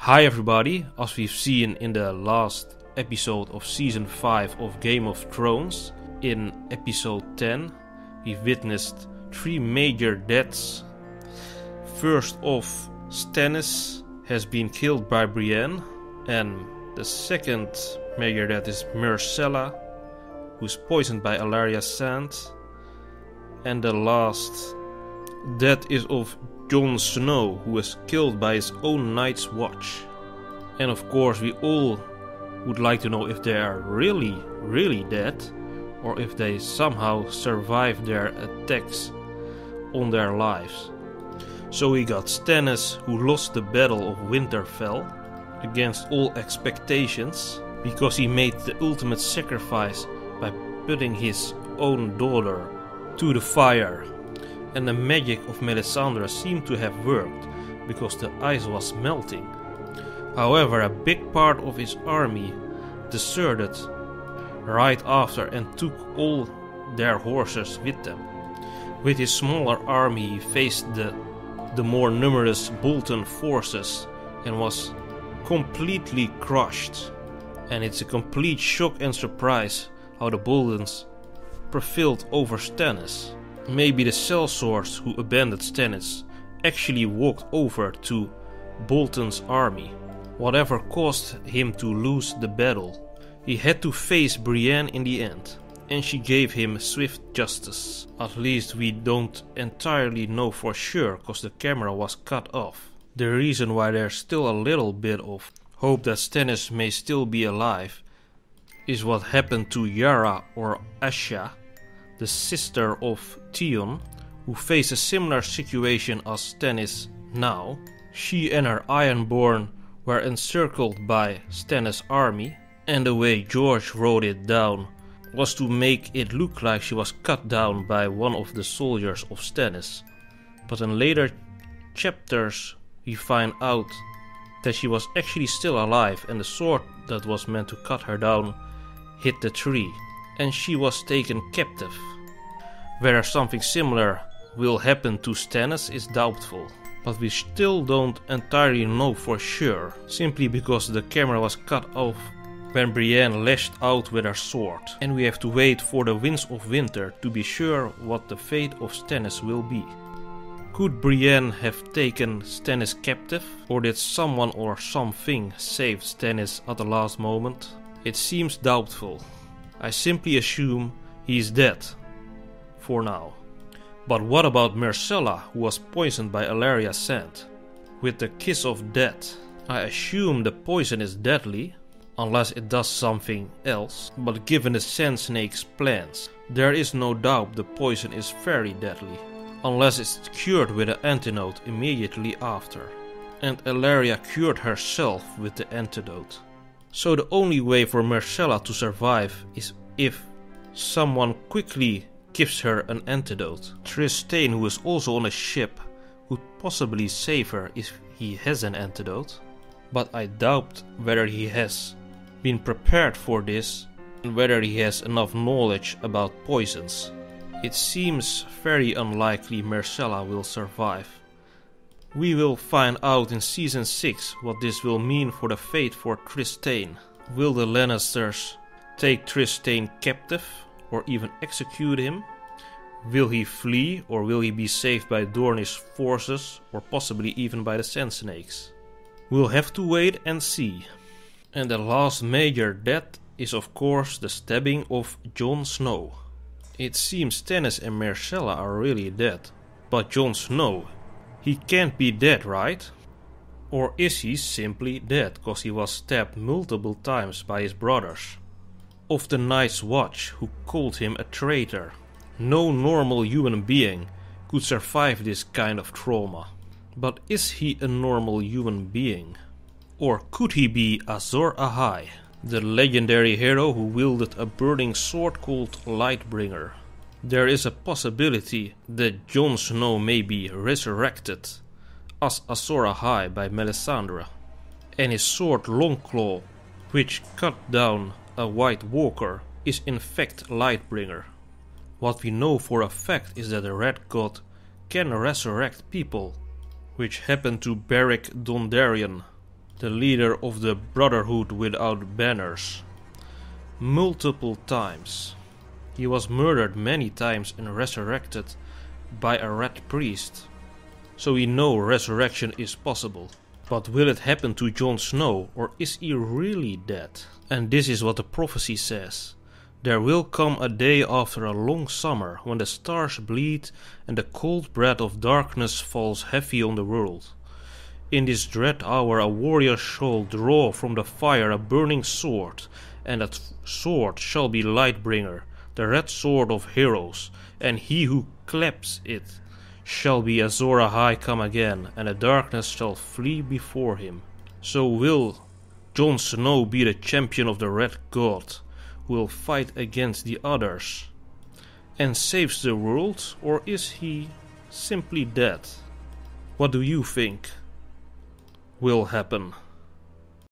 Hi everybody, as we've seen in the last episode of Season 5 of Game of Thrones, in episode 10 we've witnessed three major deaths. First off, Stannis has been killed by Brienne, and the second major death is Myrcella, who's poisoned by Alarya Sand, and the last death is of Jon Snow, who was killed by his own Night's Watch. And of course we all would like to know if they are really dead, or if they somehow survived their attacks on their lives. So we got Stannis, who lost the Battle of Winterfell against all expectations, because he made the ultimate sacrifice by putting his own daughter to the fire. And the magic of Melisandre seemed to have worked, because the ice was melting. However, a big part of his army deserted right after and took all their horses with them. With his smaller army he faced the more numerous Bolton forces and was completely crushed. And it's a complete shock and surprise how the Boltons prevailed over Stannis. Maybe the sellswords who abandoned Stannis actually walked over to Bolton's army. Whatever caused him to lose the battle, he had to face Brienne in the end, and she gave him swift justice. At least we don't entirely know for sure, cause the camera was cut off. The reason why there's still a little bit of hope that Stannis may still be alive is what happened to Yara or Asha, the sister of Theon, who faced a similar situation as Stannis now. She and her Ironborn were encircled by Stannis' army, and the way George wrote it down was to make it look like she was cut down by one of the soldiers of Stannis. But in later chapters we find out that she was actually still alive, and the sword that was meant to cut her down hit the tree, and she was taken captive. Whether something similar will happen to Stannis is doubtful, but we still don't entirely know for sure, simply because the camera was cut off when Brienne lashed out with her sword, and we have to wait for the Winds of Winter to be sure what the fate of Stannis will be. Could Brienne have taken Stannis captive, or did someone or something save Stannis at the last moment? It seems doubtful. I simply assume he is dead for now. But what about Myrcella, who was poisoned by Alarya Sand with the kiss of death? I assume the poison is deadly, unless it does something else, but given the Sand Snake's plans, there is no doubt the poison is very deadly, unless it's cured with an antidote immediately after. And Alarya cured herself with the antidote. So the only way for Myrcella to survive is if someone quickly gives her an antidote. Trystane, who is also on a ship, would possibly save her if he has an antidote, but I doubt whether he has been prepared for this and whether he has enough knowledge about poisons. It seems very unlikely Myrcella will survive. We will find out in Season 6 what this will mean for the fate for Trystane. Will the Lannisters take Trystane captive or even execute him? Will he flee, or will he be saved by Dornish forces, or possibly even by the Sand Snakes? We'll have to wait and see. And the last major death is of course the stabbing of Jon Snow. It seems Stannis and Myrcella are really dead, but Jon Snow, he can't be dead, right? Or is he simply dead cause he was stabbed multiple times by his brothers of the Night's Watch, who called him a traitor? No normal human being could survive this kind of trauma. But is he a normal human being? Or could he be Azor Ahai, the legendary hero who wielded a burning sword called Lightbringer? There is a possibility that Jon Snow may be resurrected as Azor Ahai by Melisandre, and his sword Longclaw, which cut down a White Walker, is in fact Lightbringer. What we know for a fact is that the Red God can resurrect people, which happened to Beric Dondarrion, the leader of the Brotherhood without banners. Multiple times. He was murdered many times and resurrected by a red priest. So we know resurrection is possible. But will it happen to Jon Snow, or is he really dead? And this is what the prophecy says. There will come a day after a long summer, when the stars bleed and the cold breath of darkness falls heavy on the world. In this dread hour a warrior shall draw from the fire a burning sword, and that sword shall be Lightbringer, the red sword of heroes, and he who claps it shall be Azor Ahai come again, and the darkness shall flee before him. So will Jon Snow be the champion of the Red God, who will fight against the others and saves the world, or is he simply dead? What do you think will happen?